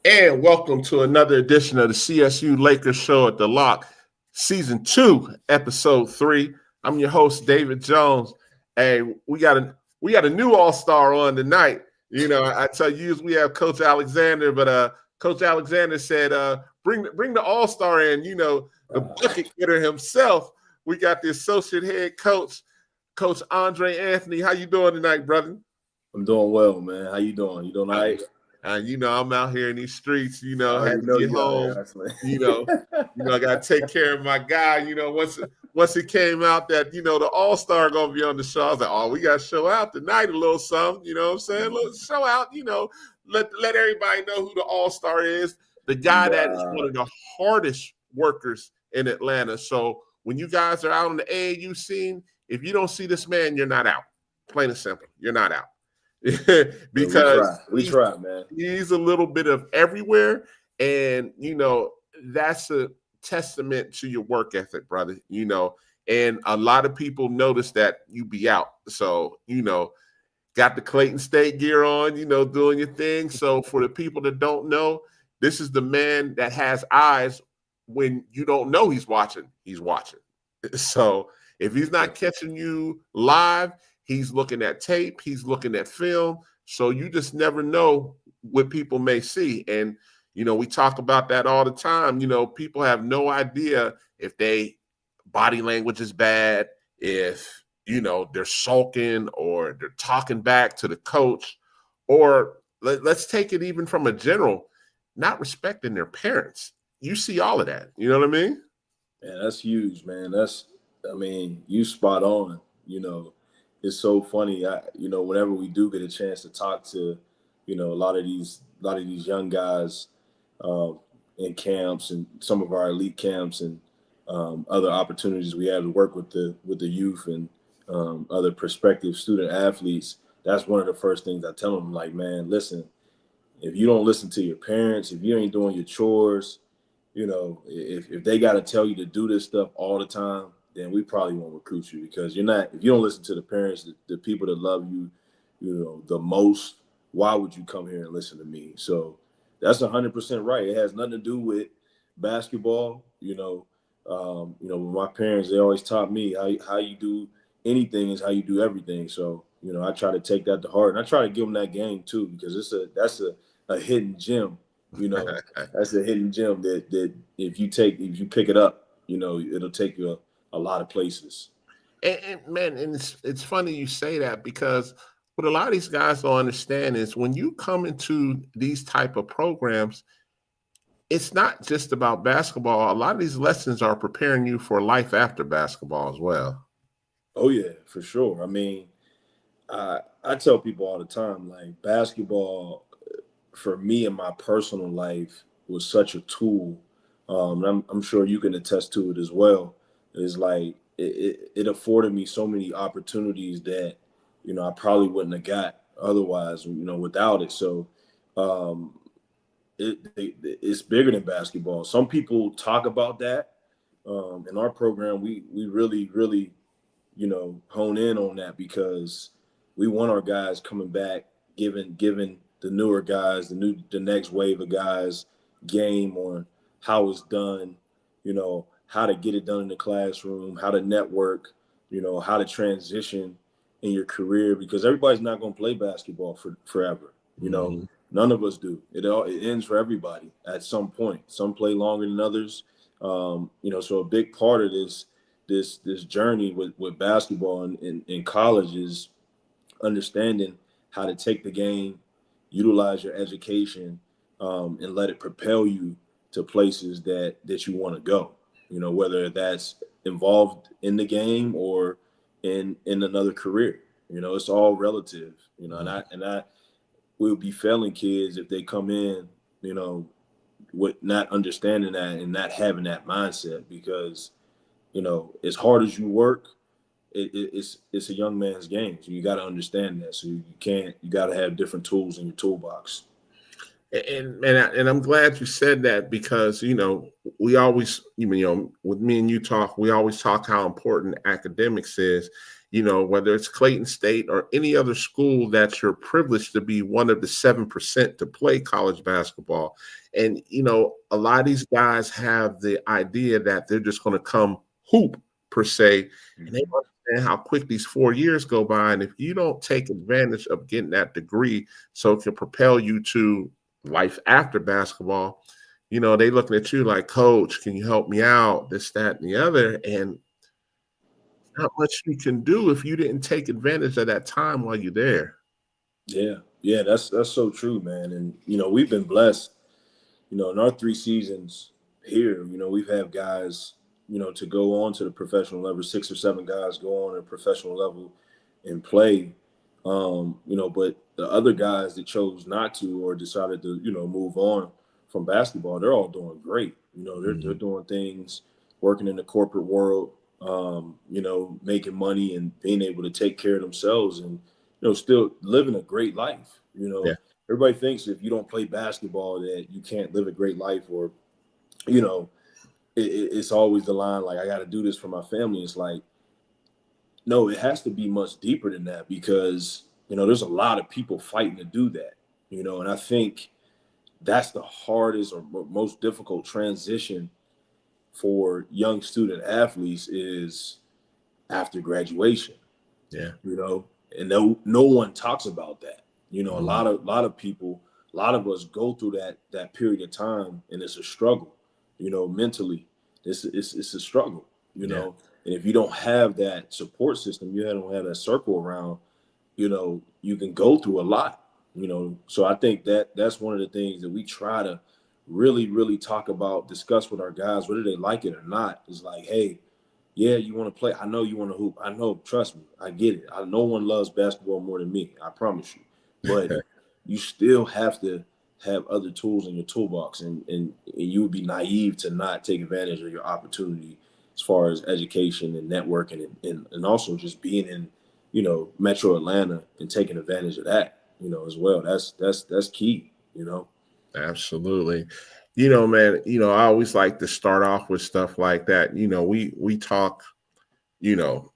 And welcome to another edition of the CSU Lakers Show at the Loch, Season 2, Episode 3. I'm your host, David Jones. Hey, we got a new All-Star on tonight. I tell you, we have Coach Alexander, but Coach Alexander said, bring the All-Star in. The bucket getter himself. We got the associate head coach, Coach Andre Anthony. How you doing tonight, brother? I'm doing well, man. How you doing? You doing all right? I'm out here in these streets, I had already to know get you out home, here, actually. I got to take care of my guy. Once it came out that, the All-Star going to be on the show, I was like, oh, we got to show out tonight a little something, you know what I'm saying? A little show out, let everybody know who the All-Star is, the guy that is one of the hardest workers in Atlanta. So when you guys are out on the AAU scene, if you don't see this man, you're not out. Plain and simple, you're not out. Because we try, man. He's a little bit of everywhere, and that's a testament to your work ethic, brother. And a lot of people notice that you be out. So, got the Clayton State gear on, doing your thing. So for the people that don't know, this is the man that has eyes when you don't know he's watching. He's watching. So if he's not catching you live, he's looking at tape, he's looking at film. So you just never know what people may see. And, we talk about that all the time. People have no idea if they body language is bad, if, they're sulking or they're talking back to the coach, or let's take it even from a general, not respecting their parents. You see all of that. You know what I mean? Yeah, that's huge, man. You spot on. It's so funny. Whenever we do get a chance to talk to, a lot of these young guys in camps and some of our elite camps and other opportunities we have to work with the youth and other prospective student athletes. That's one of the first things I tell them. Like, man, listen, if you don't listen to your parents, if you ain't doing your chores, if they got to tell you to do this stuff all the time, then we probably won't recruit you, because if you don't listen to the parents, the people that love you, the most, why would you come here and listen to me? So that's 100% right. It has nothing to do with basketball. With my parents, they always taught me how you do anything is how you do everything. So, I try to take that to heart, and I try to give them that game too, because that's a hidden gem. That's a hidden gem that if you pick it up, it'll take you a lot of places. And man, and it's funny you say that, because what a lot of these guys don't understand is when you come into these type of programs, it's not just about basketball. A lot of these lessons are preparing you for life after basketball as well. Oh yeah, for sure. I tell people all the time, like, basketball for me in my personal life was such a tool. And I'm sure you can attest to it as well. It's like it afforded me so many opportunities that I probably wouldn't have got otherwise, without it. So it's bigger than basketball. Some people talk about that. In our program, we really hone in on that, because we want our guys coming back, giving the newer guys, the next wave of guys, game on how it's done, how to get it done in the classroom, how to network, how to transition in your career, because everybody's not going to play basketball forever. Mm-hmm. None of us do. It ends for everybody at some point. Some play longer than others. So a big part of this journey with basketball in college is understanding how to take the game, utilize your education, and let it propel you to places that you want to go. Whether that's involved in the game or in another career. It's all relative. And I will be failing kids if they come in, with not understanding that and not having that mindset, because as hard as you work, it's a young man's game. So you got to understand that. So you got to have different tools in your toolbox. And I'm glad you said that, because we always with me and you talk, we always talk how important academics is, whether it's Clayton State or any other school that you're privileged to be one of the 7% to play college basketball. And, a lot of these guys have the idea that they're just going to come hoop per se, and they understand how quick these 4 years go by. And if you don't take advantage of getting that degree so it can propel you to life after basketball, they looking at you like, coach, can you help me out? This, that, and the other. And not much you can do if you didn't take advantage of that time while you're there. Yeah, that's so true, man. And we've been blessed. In our 3 seasons here, we've had guys, to go on to the professional level. 6 or 7 guys go on to a professional level and play. But the other guys that chose not to or decided to, move on from basketball, they're all doing great. They're doing things, working in the corporate world, making money and being able to take care of themselves and, still living a great life. Yeah. Everybody thinks if you don't play basketball that you can't live a great life, or, it's always the line like, I got to do this for my family. It's like, no, it has to be much deeper than that, because, there's a lot of people fighting to do that, and I think that's the hardest or most difficult transition for young student athletes is after graduation. Yeah. And no one talks about that. A lot of people, a lot of us go through that period of time, and it's a struggle, mentally. It's a struggle, and if you don't have that support system, you don't have that circle around, you can go through a lot, So I think that's one of the things that we try to really, really talk about, discuss with our guys, whether they like it or not. Is like, hey, yeah, you want to play. I know you want to hoop. I know, trust me, I get it. No one loves basketball more than me. I promise you. But you still have to have other tools in your toolbox, and you would be naive to not take advantage of your opportunity as far as education and networking and also just being in, Metro Atlanta and taking advantage of that, as well. That's key, Absolutely. Man, I always like to start off with stuff like that. We talk, you know,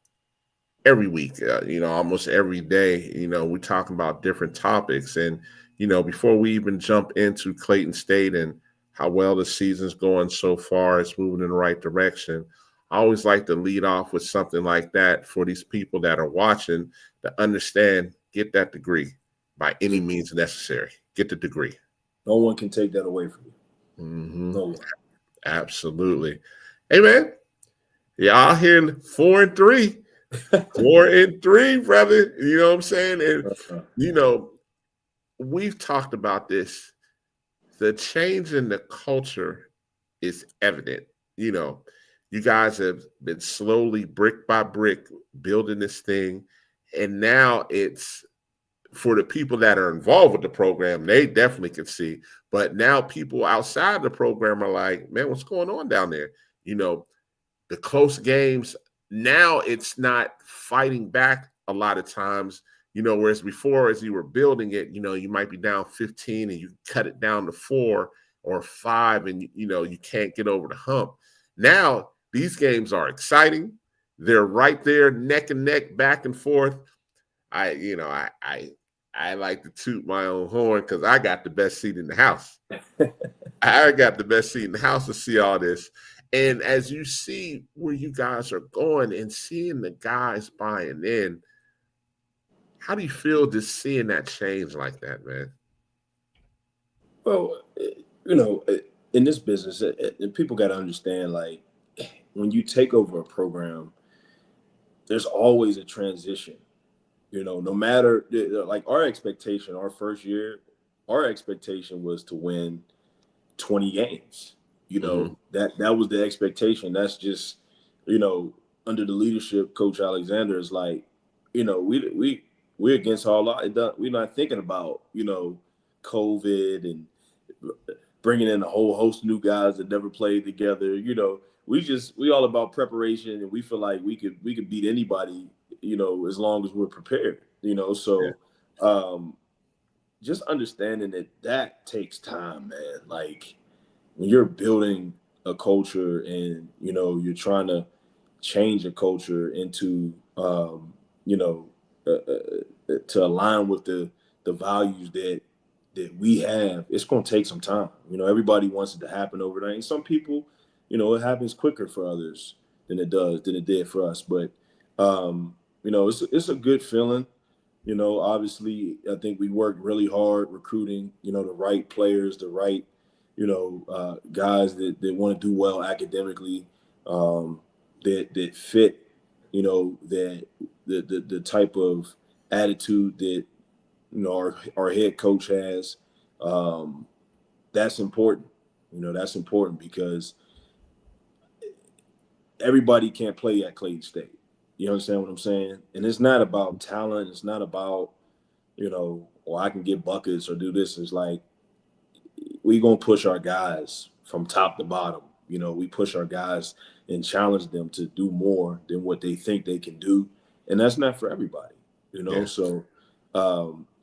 every week, almost every day, we talk about different topics. And, before we even jump into Clayton State and how well the season's going so far, it's moving in the right direction. I always like to lead off with something like that for these people that are watching to understand, get that degree by any means necessary. Get the degree. No one can take that away from you. Mm-hmm. No one. Absolutely. Hey, man, y'all hearing 4-3. 4-3, brother. You know what I'm saying? And, we've talked about this. The change in the culture is evident. You guys have been slowly, brick by brick, building this thing. And now it's for the people that are involved with the program, they definitely can see. But now people outside the program are like, man, what's going on down there? The close games, now it's not fighting back a lot of times, whereas before, as you were building it, you might be down 15 and you cut it down to 4 or 5 and, you can't get over the hump. Now, these games are exciting. They're right there, neck and neck, back and forth. I like to toot my own horn because I got the best seat in the house. I got the best seat in the house to see all this. And as you see where you guys are going and seeing the guys buying in, how do you feel just seeing that change like that, man? Well, in this business, people got to understand, like, when you take over a program, there's always a transition. No matter, like, our expectation, our first year, our expectation was to win 20 games. That was the expectation. That's just, under the leadership, Coach Alexander is like, we're against all odds. We're not thinking about, COVID and bringing in a whole host of new guys that never played together. We all about preparation, and we feel like we could beat anybody, as long as we're prepared. So just understanding that takes time, man. Like, when you're building a culture and you're trying to change a culture into you know, to align with the values that we have, it's going to take some time. Everybody wants it to happen overnight. And some people, it happens quicker for others than it did for us. But it's a good feeling. Obviously, I think we worked really hard recruiting, the right players, the right, guys that want to do well academically, that fit, that the type of attitude that our head coach has. Um, that's important. That's important because everybody can't play at Clayton State. You understand what I'm saying? And it's not about talent. It's not about, or I can get buckets or do this. It's like we gonna push our guys from top to bottom. We push our guys and challenge them to do more than what they think they can do, and that's not for everybody. Yeah. So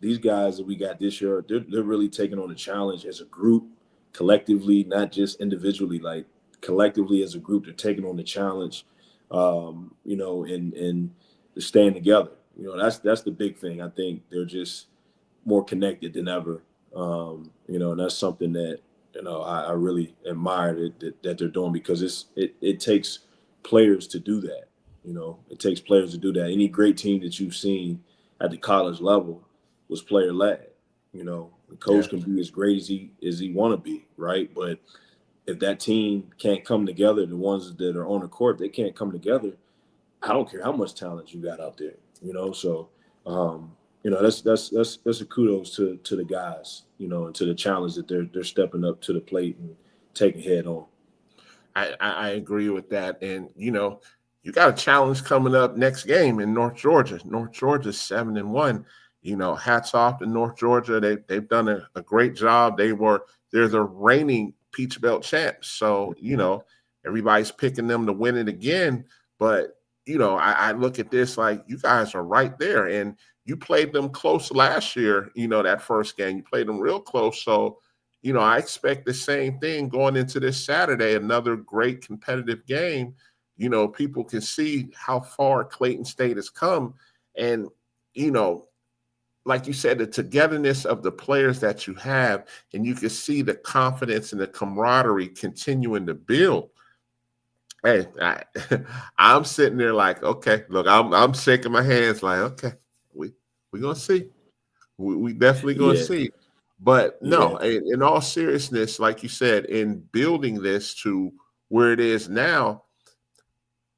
these guys that we got this year, they're really taking on a challenge as a group, collectively, not just individually. Like collectively as a group, they're taking on the challenge, and staying together. That's the big thing. I think they're just more connected than ever. And that's something that I really admire that they're doing because it takes players to do that. It takes players to do that. Any great team that you've seen at the college level was player led. The Yeah. coach can be as great as he want to be, right? But if that team can't come together, the ones that are on the court, they can't come together. I don't care how much talent you got out there, So, that's a kudos to the guys, and to the challenge that they're stepping up to the plate and taking head on. I agree with that. And you got a challenge coming up next game in North Georgia. North Georgia's 7-1. Hats off to North Georgia. They've done a great job. They're the reigning Peach Belt champs. So, everybody's picking them to win it again. But, I look at this like you guys are right there. And you played them close last year, that first game. You played them real close. So I expect the same thing going into this Saturday, another great competitive game. People can see how far Clayton State has come. And, you know, like you said, the togetherness of the players that you have, and you can see the confidence and the camaraderie continuing to build. Hey, I'm sitting there like, okay, look, I'm shaking my hands like, okay, we're gonna see. We definitely gonna Yeah, see. But yeah. no, in all seriousness, like you said, in building this to where it is now,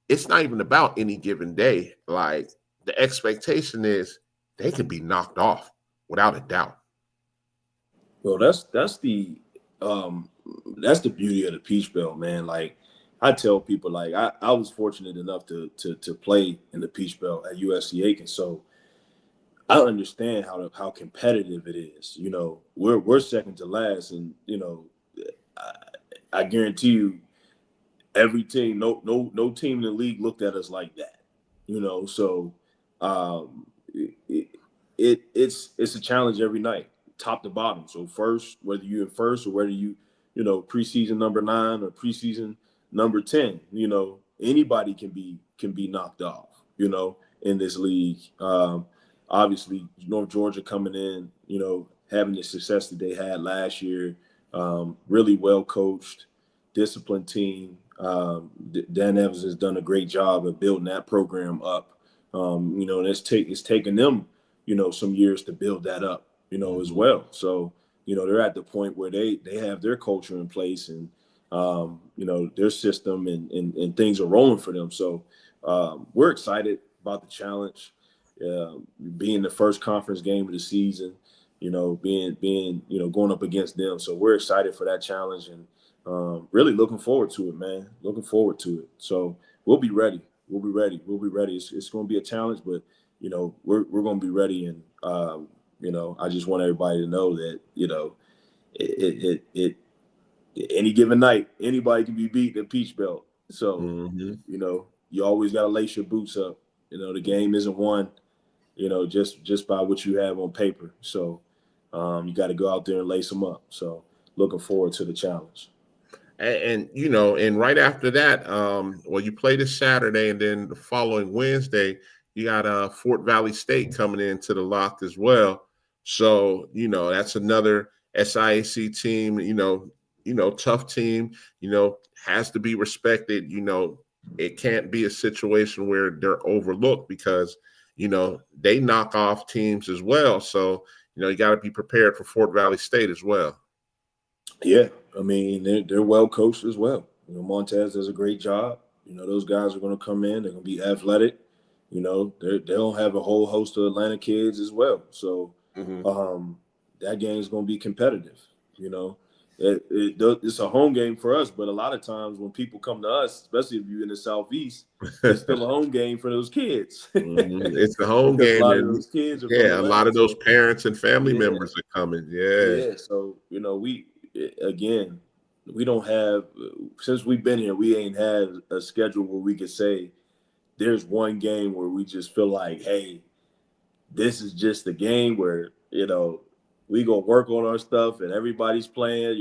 it's not even about any given day. Like the expectation is they can be knocked off without a doubt. Well, um that's the beauty of the Peach Belt, man. Like I tell people, like I was fortunate enough to play in the Peach Belt at USC Aiken, so I understand how competitive it is. We're second to last, and I, I guarantee you, every team, no team in the league looked at us like that. So it, it's a challenge every night, top to bottom. So first, whether you're in first or whether preseason number 9 or preseason number 10, anybody can be knocked off. In this league. Obviously, North Georgia coming in, having the success that they had last year, really well coached, disciplined team. Dan Evans has done a great job of building that program up. And it's taken them, some years to build that up, as Mhm. well. So, they're at the point where they have their culture in place and, their system and things are rolling for them. So we're excited about the challenge, uh, being the first conference game of the season, being going up against them. So we're excited for that challenge and really looking forward to it, man. Looking forward to it. So we'll be ready. We'll be ready. We'll be ready. It's going to be a challenge, but we're going to be ready. And I just want everybody to know that any given night, anybody can be beat at Peach Belt. So Mhm. you always got to lace your boots up. The game isn't won, just by what you have on paper. So you got to go out there and lace them up. So looking forward to the challenge. And right after that, well, you play this Saturday, and then the following Wednesday, You got Fort Valley State coming into the Loch as well. So, that's another SIAC team, tough team, has to be respected. It can't be a situation where they're overlooked because, they knock off teams as well. So, you got to be prepared for Fort Valley State as well. Yeah, I mean they're well coached as well. Montez does a great job. Those guys are going to come in. They're going to be athletic. They don't have a whole host of Atlanta kids as well. So Mm-hmm. that game is going to be competitive. It's a home game for us, but a lot of times when people come to us, especially if you're in the Southeast, it's still a home game for those kids. Mm-hmm. It's the home Because a game, lot of and those kids are from yeah, a lot Atlanta. of those So parents and family yeah, members are coming. Yeah. yeah. So again, we don't have since we've been here, we ain't had a schedule where we could say there's one game where we just feel like, hey, this is just a game where we gonna work on our stuff and everybody's playing.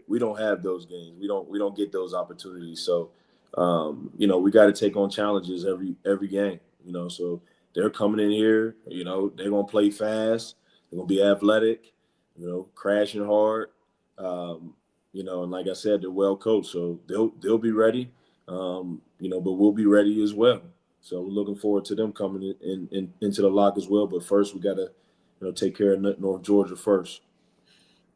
We don't have those games. We don't get those opportunities. So we got to take on challenges every game. So they're coming in here. They're gonna play fast. They're gonna be athletic. Crashing hard. And like I said, they're well coached, so they'll be ready. But we'll be ready as well. So we're looking forward to them coming into the Loch as well. But first, we got to, take care of North Georgia first.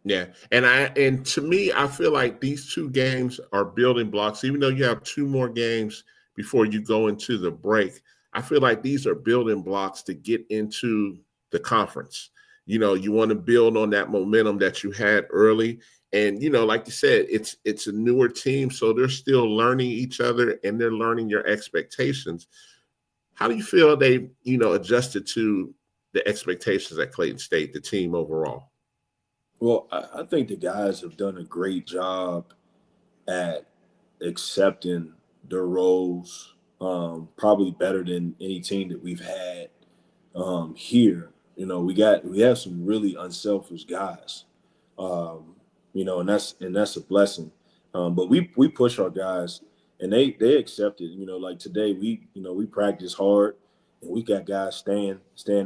Yeah. And to me, I feel like these two games are building blocks, even though you have two more games before you go into the break. I feel like these are building blocks to get into the conference. You want to build on that momentum that you had early. And, like you said, it's a newer team, so they're still learning each other and they're learning your expectations. How do you feel they, adjusted to the expectations at Clayton State, the team overall? Well, I think the guys have done a great job at accepting their roles, probably better than any team that we've had here. We have some really unselfish guys, and that's a blessing. But we push our guys, and they accept it. Like today we practice hard, and we got guys staying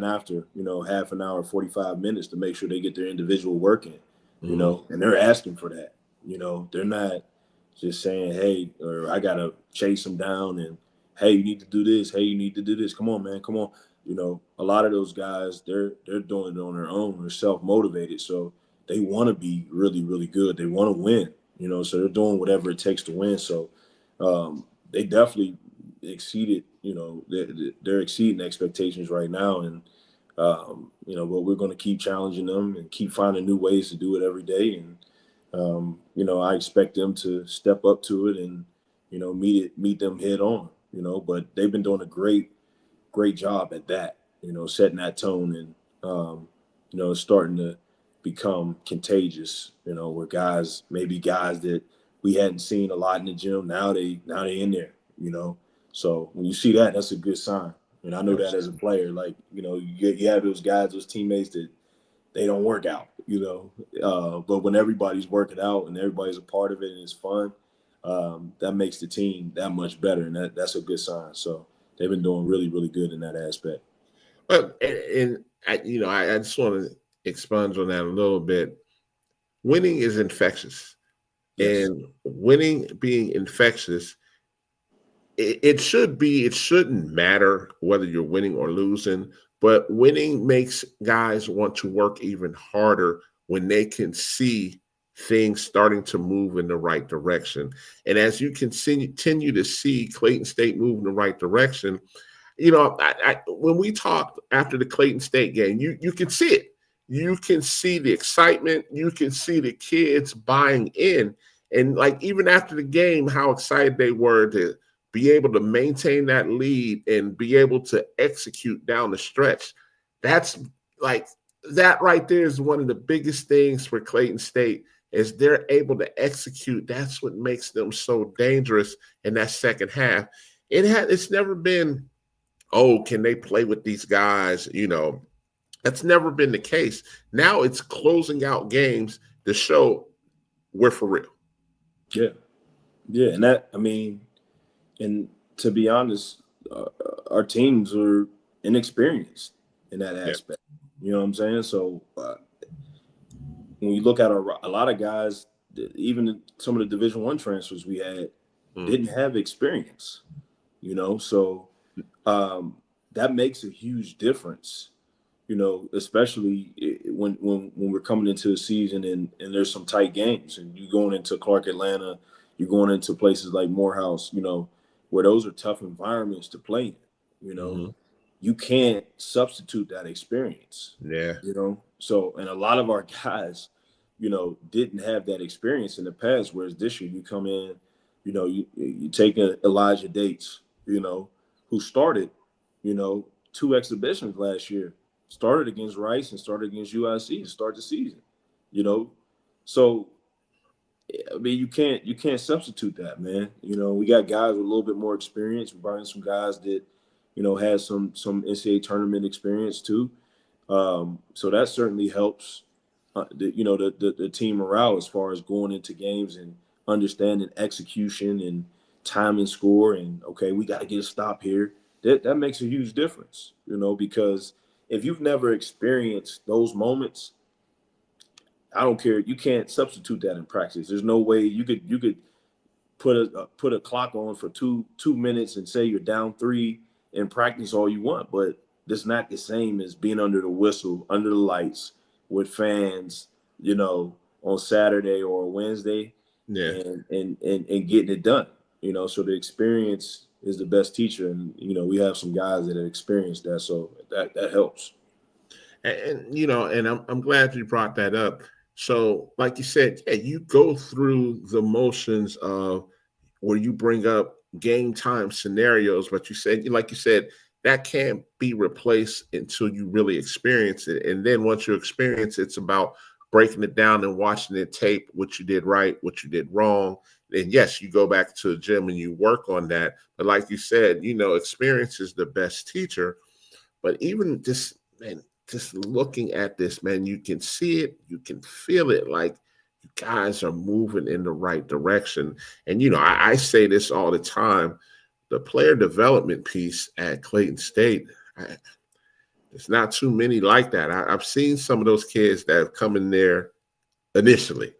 after half an hour, 45 minutes to make sure they get their individual work in. Mm-hmm. And they're asking for that. They're not just saying, hey, or I gotta chase them down and hey, you need to do this. Hey, you need to do this. Come on, man. Come on. A lot of those guys, they're doing it on their own. They're self-motivated. So they want to be really, really good. They want to win, so they're doing whatever it takes to win. So they definitely exceeded, they're exceeding expectations right now. And, but we're going to keep challenging them and keep finding new ways to do it every day. And, I expect them to step up to it and, meet them head on, but they've been doing a great job at that, setting that tone and, it's starting to become contagious, where guys that we hadn't seen a lot in the gym, now they in there, So when you see that, that's a good sign. And I know that as a player, like, you have those guys, those teammates that they don't work out, but when everybody's working out and everybody's a part of it and it's fun, that makes the team that much better. And that's a good sign. So they've been doing really, really good in that aspect. But and I just want to expunge on that a little bit. Winning is infectious, Yes. and winning being infectious, it should be. It shouldn't matter whether you're winning or losing, but winning makes guys want to work even harder when they can see things starting to move in the right direction. And as you continue to see Clayton State move in the right direction, when we talked after the Clayton State game, you can see it. You can see the excitement. You can see the kids buying in. And like even after the game, how excited they were to be able to maintain that lead and be able to execute down the stretch. That's like that right there is one of the biggest things for Clayton State is they're able to execute. That's what makes them so dangerous in that second half. It's never been, oh, can they play with these guys? That's never been the case. Now it's closing out games to show we're for real. Yeah. Yeah. And and to be honest, our teams are inexperienced in that Yeah. aspect. You know what I'm saying? So when you look at a lot of guys, even some of the Division One transfers we had Mm. didn't have experience. You know, so um, that makes a huge difference. You know, especially when we're coming into the season and there's some tight games, and you going into Clark Atlanta, you're going into places like Morehouse, you know, where those are tough environments to play in. You know, Hmm. you can't substitute that experience. Yeah. You know, so and a lot of our guys, you know, didn't have that experience in the past. Whereas this year, you come in, you know, you take Elijah Dates, you know, who started, you know, 2 exhibitions last year, started against Rice and started against UIC to start the season, you know, so I mean, you can't substitute that, man. You know, we got guys with a little bit more experience. We're bringing some guys that, you know, had some NCAA tournament experience too. So that certainly helps. The team morale as far as going into games and understanding execution and time and score and okay, we got to get a stop here. That makes a huge difference, you know, because if you've never experienced those moments, I don't care. You can't substitute that in practice. There's no way you could put a clock on for two minutes and say you're down three in practice all you want, but that's not the same as being under the whistle, under the lights, with fans, you know, on Saturday or Wednesday, Yeah. and getting it done. You know, so the experience is the best teacher, and you know we have some guys that have experienced that, so that helps. And and I'm glad you brought that up. So, like you said, yeah, you go through the motions of where you bring up game time scenarios, but like you said, that can't be replaced until you really experience it. And then once you experience it, it's about breaking it down and watching it tape, what you did right, what you did wrong. And yes, you go back to the gym and you work on that. But like you said, experience is the best teacher. But even just looking at this, man, you can see it, you can feel it. Like you guys are moving in the right direction. And I say this all the time: the player development piece at Clayton State. There's not too many like that. I've seen some of those kids that have come in there initially,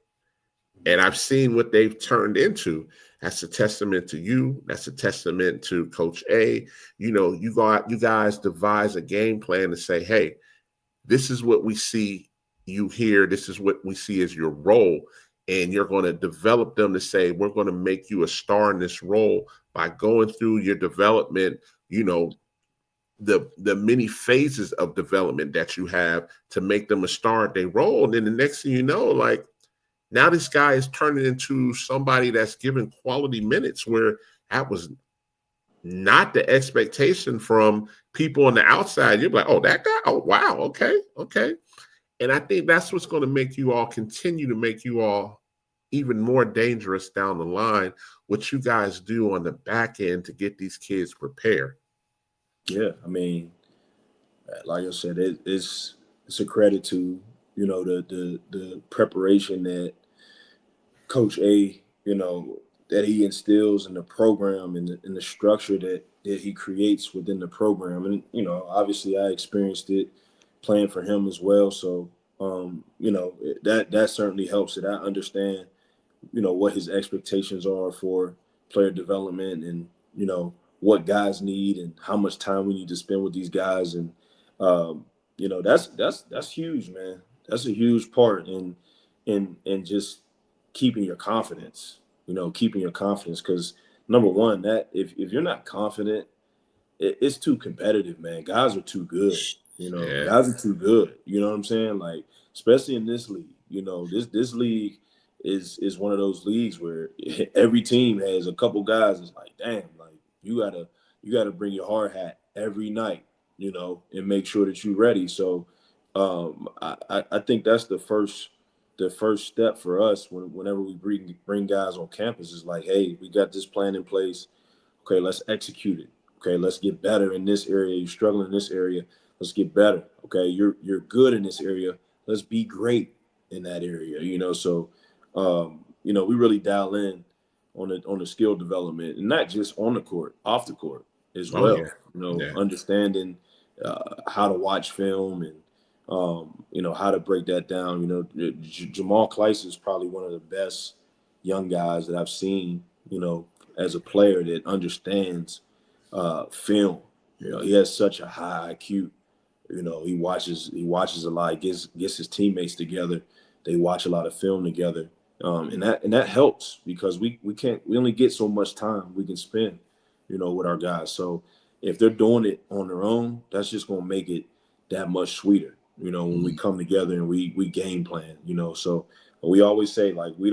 and I've seen what they've turned into. That's a testament to you. That's a testament to Coach A. You guys devise a game plan to say, hey, this is what we see you here. This is what we see as your role. And you're going to develop them to say, we're going to make you a star in this role by going through your development, you know, the many phases of development that you have to make them a star at their role. And then the next thing you know, like now this guy is turning into somebody that's giving quality minutes where that was not the expectation from people on the outside. You're like, oh, that guy? Oh, wow. Okay. Okay. And I think that's what's going to make you all continue to make you all even more dangerous down the line, what you guys do on the back end to get these kids prepared. Yeah, I mean, like I said, it's a credit to the preparation that Coach A, that he instills in the program and the structure that he creates within the program. And, obviously I experienced it playing for him as well. So, that certainly helps it. I understand, what his expectations are for player development and, what guys need and how much time we need to spend with these guys. And, that's huge, man. That's a huge part in just keeping your confidence, keeping your confidence. Because number one, that if you're not confident, it's too competitive, man. Guys are too good. Yeah. Guys are too good. You know what I'm saying? Like, especially in this league, this league is one of those leagues where every team has a couple guys. It's like, damn, like you gotta bring your hard hat every night, and make sure that you're ready. So, I think that's the first step for us whenever we bring guys on campus is like, hey, we got this plan in place. Okay, let's execute it. Okay, let's get better in this area. You're struggling in this area. Let's get better. Okay, you're good in this area. Let's be great in that area. So we really dial in on the skill development, and not just on the court, off the court as Oh well. yeah. Yeah. Understanding how to watch film and how to break that down. Jamal Clyce is probably one of the best young guys that I've seen. As a player that understands film. He has such a high IQ. He watches a lot. Gets his teammates together. They watch a lot of film together, and that helps because we only get so much time we can spend, with our guys. So if they're doing it on their own, that's just gonna make it that much sweeter. When we Mhm. come together and we game plan. So we always say like we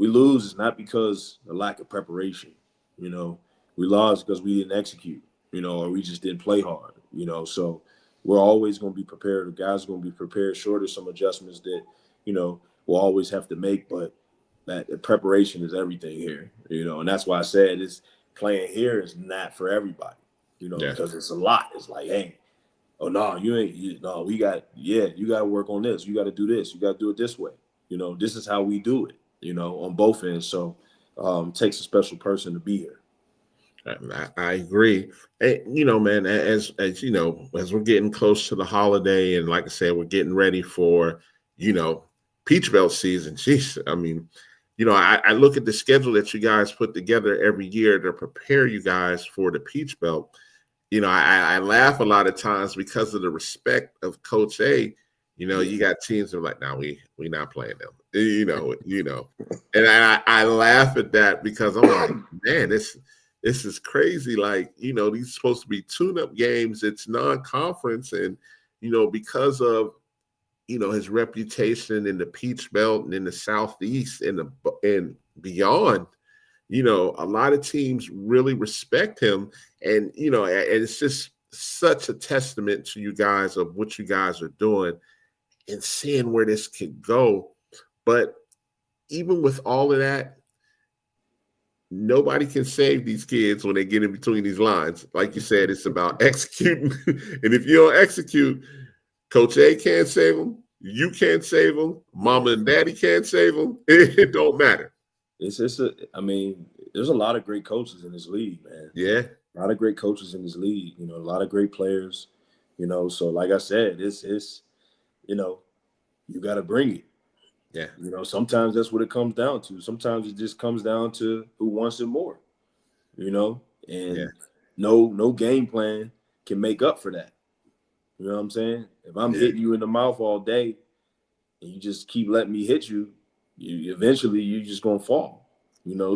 lose is not because of lack of preparation. You know, we lost because we didn't execute. Or we just didn't play hard. So we're always going to be prepared. The guys are going to be prepared. Sure, there's some adjustments that we'll always have to make, but that preparation is everything here. And that's why I said it's playing here is not for everybody. Yeah. Because it's a lot. It's like, hey, oh no, you ain't. No, you got to work on this. You got to do this. You got to do it this way. This is how we do it. On both ends. So it takes a special person to be here. I agree. And, man, as you know, as we're getting close to the holiday, and like I said, we're getting ready for, you know, Peach Belt season. Jeez, I mean, I look at the schedule that you guys put together every year to prepare you guys for the Peach Belt. I laugh a lot of times because of the respect of Coach A. Yeah. You got teams that are like, "Now we not playing them." And I laugh at that because I'm like, man, this is crazy. Like, these supposed to be tune-up games. It's non-conference, and because of his reputation in the Peach Belt and in the Southeast and beyond. A lot of teams really respect him, and and it's just such a testament to you guys of what you guys are doing and seeing where this could go. But even with all of that, nobody can save these kids when they get in between these lines. Like you said, it's about executing. And if you don't execute, Coach A can't save them. You can't save them. Yeah. Mama and daddy can't save them. It don't matter. I mean, there's a lot of great coaches in this league, man. Yeah. A lot of great coaches in this league, a lot of great players, so like I said, it's you got to bring it. Yeah. Sometimes that's what it comes down to. Sometimes it just comes down to who wants it more, Yeah. and no game plan can make up for that. You know what I'm saying? If I'm Yeah. hitting you in the mouth all day and you just keep letting me hit you, you eventually you're just gonna fall.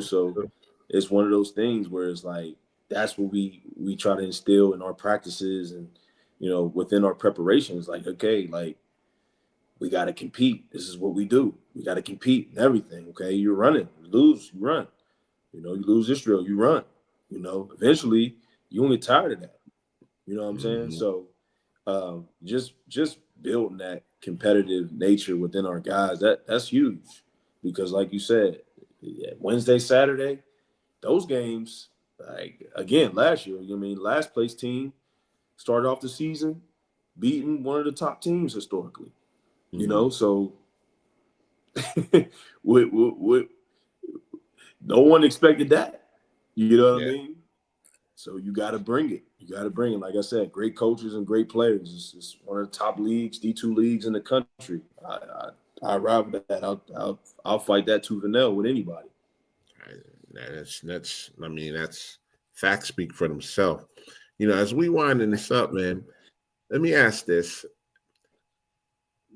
So it's one of those things where it's like that's what we try to instill in our practices and within our preparations. Like, okay, like we got to compete. This is what we do. We got to compete in everything. Okay, you're running, you lose, you run. You lose this drill, you run. Eventually you gonna get tired of that. You know what I'm saying? Mhm. So just building that competitive nature within our guys, that's huge. Because like you said, Wednesday, Saturday, those games, like again, last year, last place team started off the season beating one of the top teams historically. Mhm. So what, no one expected that. You know what I Yeah. mean? So you got to bring it. You got to bring it. Like I said, great coaches and great players. It's one of the top leagues, D2 leagues in the country. I ride with that. I'll fight that tooth and nail with anybody. That's I mean, that's facts speak for themselves. As we winding this up, man, let me ask this.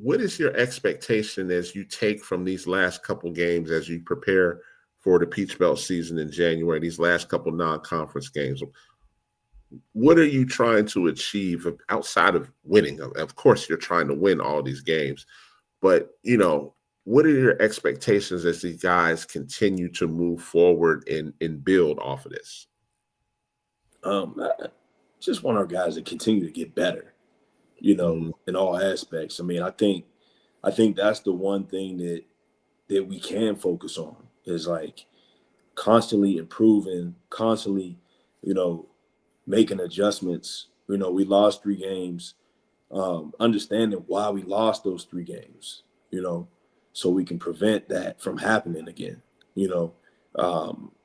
What is your expectation as you take from these last couple games as you prepare for the Peach Belt season in January, these last couple non-conference games? What are you trying to achieve outside of winning? Of course, you're trying to win all these games, but what are your expectations as these guys continue to move forward and build off of this? I just want our guys to continue to get better, Mhm. in all aspects. I think that's the one thing that we can focus on is like constantly improving, constantly, you know, making adjustments. We lost 3 games, understanding why we lost those 3 games, you know, so we can prevent that from happening again, you know.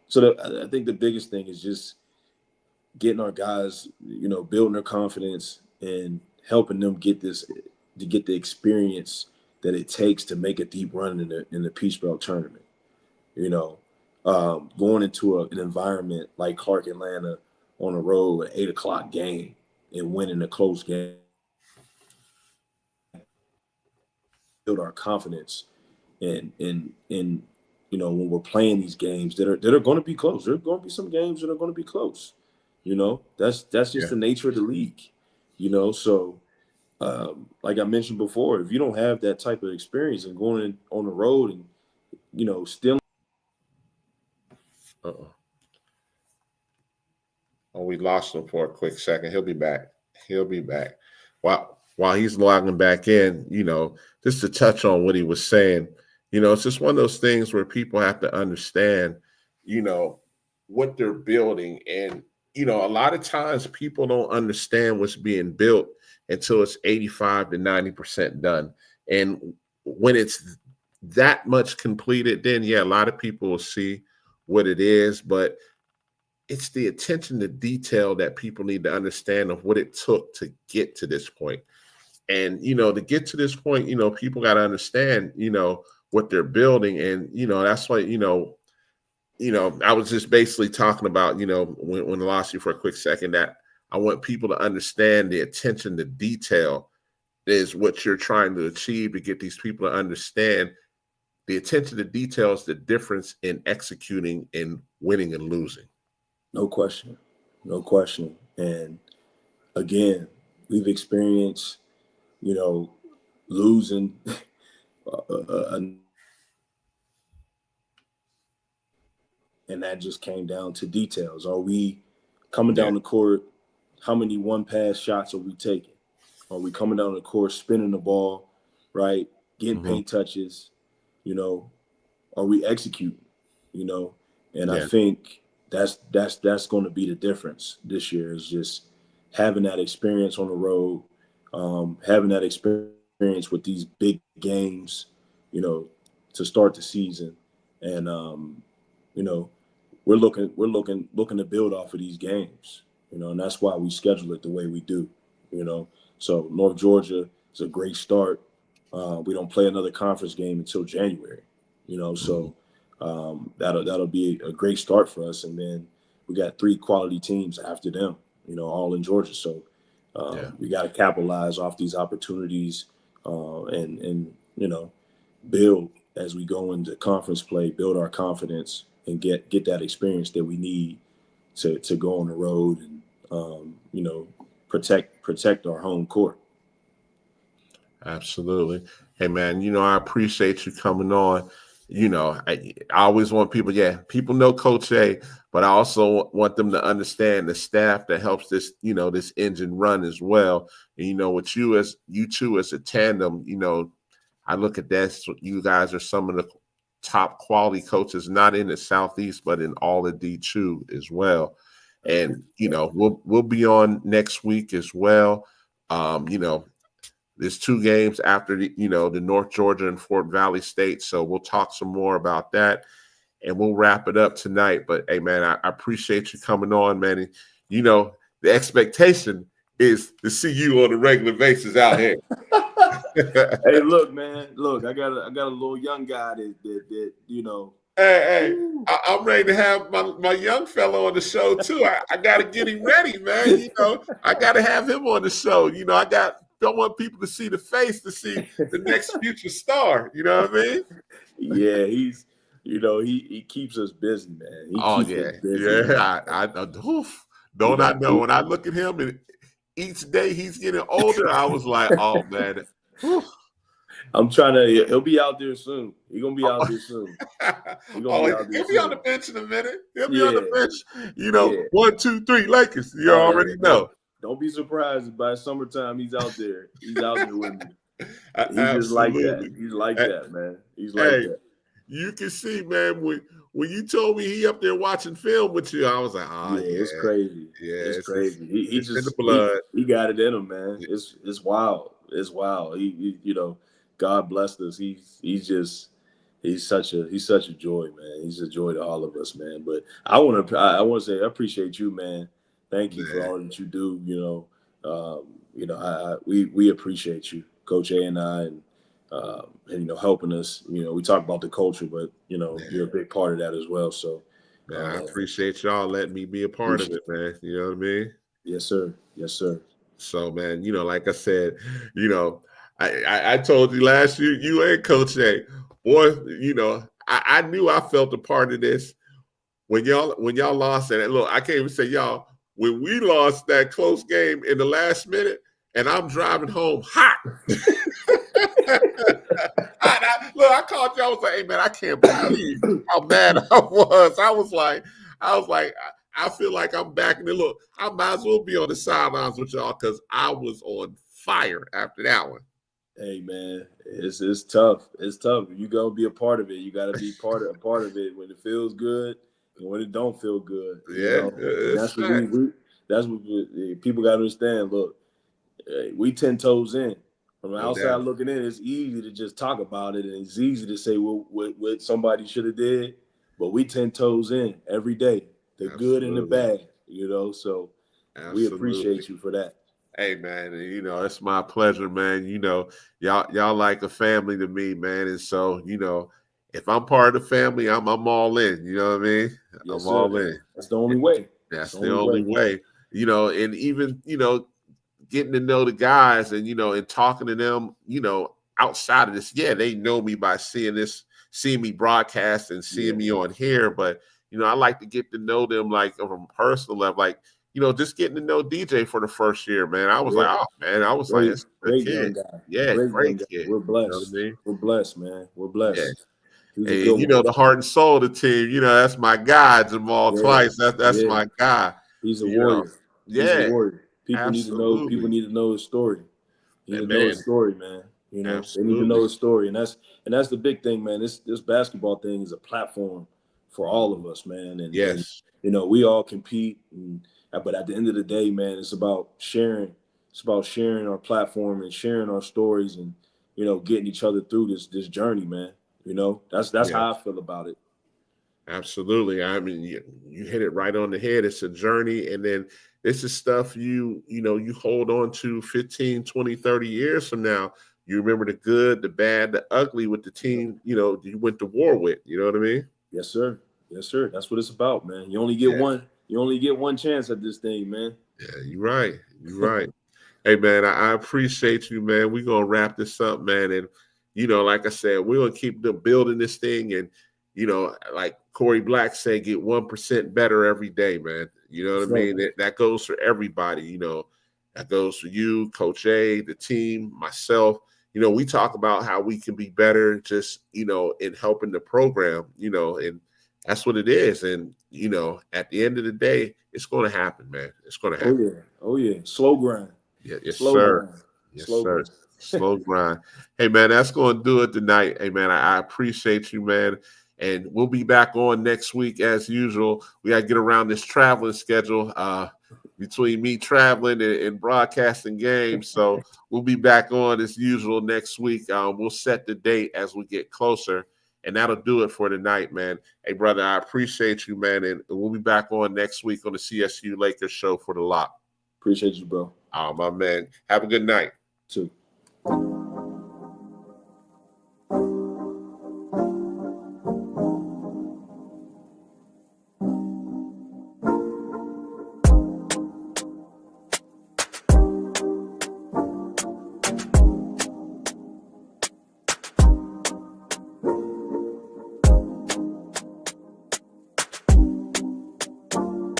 So I think the biggest thing is just getting our guys, building their confidence and helping them get the experience that it takes to make a deep run in the Peach Belt tournament. You know, going into an environment like Clark Atlanta on the road, an 8 o'clock game, and winning a close game, build our confidence and when we're playing these games that are going to be close. There are going to be some games that are going to be close. That's just Yeah. the nature of the league. So like I mentioned before, if you don't have that type of experience and going on the road and still. Uh-oh. Oh, we lost him for a quick second. He'll be back. He'll be back. While he's logging back in, just to touch on what he was saying, it's just one of those things where people have to understand, you know, what they're building. And, a lot of times people don't understand what's being built until it's 85 to 90% done. And when it's that much completed, then yeah, a lot of people will see what it is. But it's the attention to detail that people need to understand of what it took to get to this point. And to get to this point, people got to understand, what they're building. And that's why, I was just basically talking about, when I lost you for a quick second, that I want people to understand the attention to detail is what you're trying to achieve, to get these people to understand the attention to detail is the difference in executing and winning and losing. No question. No question. And again, we've experienced, losing and that just came down to details. Are we coming Yeah. down the court? How many one pass shots are we taking? Are we coming down the court, spinning the ball, right? Getting Mm-hmm. paint touches, you know, are we executing, you know? And I Yeah. think that's going to be the difference this year is just having that experience on the road, having that experience with these big games, to start the season, and you know, we're looking to build off of these games, and that's why we schedule it the way we do, you know. So North Georgia is a great start. We don't play another conference game until January, Mm-hmm. so that'll be a great start for us, and then we got 3 quality teams after them, all in Georgia. So Yeah. we got to capitalize off these opportunities and build as we go into conference play, build our confidence, and get that experience that we need to go on the road and protect our home court. Absolutely. Hey man, I appreciate you coming on. I always want people, yeah, people know Coach A, but I also want them to understand the staff that helps this engine run as well. And with you two as a tandem, I look at that. You guys are some of the top quality coaches, not in the Southeast, but in all of D2 as well. And we'll be on next week as well. There's 2 games after the North Georgia and Fort Valley State, so we'll talk some more about that, and we'll wrap it up tonight. But hey, man, I appreciate you coming on, man. And, the expectation is to see you on a regular basis out here. Hey, look, man, look, I got a little young guy that. Hey, I'm ready to have my young fellow on the show too. I got to get him ready, man. I got to have him on the show. Don't want people to see the face to see the next future star. You know what I mean? Yeah, he keeps us busy, man. He Oh keeps us yeah, busy, man. yeah. Oof, You don't I know, know? When I look at him and each day he's getting older, I was like, oh man. Oof. I'm trying to. He'll be out there soon. He's gonna be out there soon. He's gonna be Oh, out there he'll be on the soon. bench in a minute. He'll be on the Yeah, bench. yeah. 1, 2, 3, Lakers. You Oh yeah. already know. Don't be surprised if by summertime he's out there. He's out there with me. He's just like that. Absolutely. He's like Hey, that, man. He's like hey, that. you can see, man, when you told me he up there watching film with you, I was like, oh Yeah, it's yeah, crazy. yeah, It's crazy. He it's in the just blood. he got it in him, man. It's wild. It's wild. God blessed us. He's such a joy, man. He's a joy to all of us, man. But I want to say I appreciate you, man. Thank you for man. all that you do. We appreciate you, Coach A and I, and helping us. We talk about the culture, but you're a big part of that as well. So, Man, I uh, appreciate y'all letting me be a part of appreciate. it, man. You know what I mean? Yes, sir. Yes, sir. So, man, like I said, you know, I told you last year, you and Coach A, boy, I knew I felt a part of this when y'all lost it. And look, I can't even say y'all when we lost that close game in the last minute, and I'm driving home hot. Look, I called you. I was like, "Hey, man, I can't believe how mad I was." I feel like I'm back in the look. I might as well be on the sidelines with y'all because I was on fire after that one. Hey man, it's tough. It's tough. You gotta be a part of it. You gotta be a part of it when it feels good and when it don't feel good. Yeah, And it's that's what fact. people gotta understand. Look, we 10 toes in. From the No outside doubt. looking in, it's easy to just talk about it, and it's easy to say what somebody should have did. But we 10 toes in every day, the good and the Absolutely. bad. So we Absolutely. appreciate you for that. Hey man, it's my pleasure, man. Y'all like a family to me, man. And so, if I'm part of the family, I'm all in. You know what I mean? Yes, I'm sir. all in. That's the only way. That's That's the the only only way. way. And even, getting to know the guys and and talking to them, outside of this, yeah, they know me by seeing me broadcast and Yeah. seeing me on here, but I like to get to know them like from a personal level, like just getting to know DJ for the first year, man. I was like, Yeah. oh man, I was like, Great, it's a great kid, young guy. yeah, Great young great guy. kid. We're You know what I blessed. mean? We're blessed, man. We're Yeah. blessed. He's a good And one. the heart and soul of the team, that's my guy, Jamal Yeah. Twice. That's Yeah. my guy. He's a You know, warrior. He's a yeah, warrior. People absolutely. need to know his story. Need to And know his man, story, man. They need to know absolutely. his story, and that's the big thing, man. This basketball thing is a platform for all of us, man. And Yes. we all compete, but at the end of the day, man, it's about sharing. It's about sharing our platform and sharing our stories, and getting each other through this journey, man. That's Yes. how I feel about it. Absolutely. I mean, you hit it right on the head. It's a journey. And then this is stuff you hold on to 15, 20, 30 years from now. You remember the good, the bad, the ugly with the team, you went to war with. You know what I mean? Yes, sir. Yes, sir. That's what it's about, man. You only get Yeah. one. You only get one chance at this thing, man. Yeah, you're right. You're right. Hey man, I appreciate you, man. We're gonna wrap this up, man. And like I said, we're gonna keep building this thing and like Corey Black said, get 1% better every day, man. You know what I So, mean? That goes for everybody, that goes for you, Coach A, the team, myself. We talk about how we can be better just, in helping the program, and that's what it is. And, at the end of the day, it's gonna happen, man. It's gonna oh happen. yeah, oh yeah. Slow grind, Yeah, yes, slow sir. grind, Yes, slow sir. grind. Slow grind. Hey, man, that's going to do it tonight. Hey, man, I appreciate you, man. And we'll be back on next week as usual. We got to get around this traveling schedule between me traveling and broadcasting games. So we'll be back on as usual next week. We'll set the date as we get closer. And that'll do it for tonight, man. Hey, brother, I appreciate you, man. And we'll be back on next week on the CSU Lakers show for the Loch. Appreciate you, bro. Oh, my man. Have a good night. Too.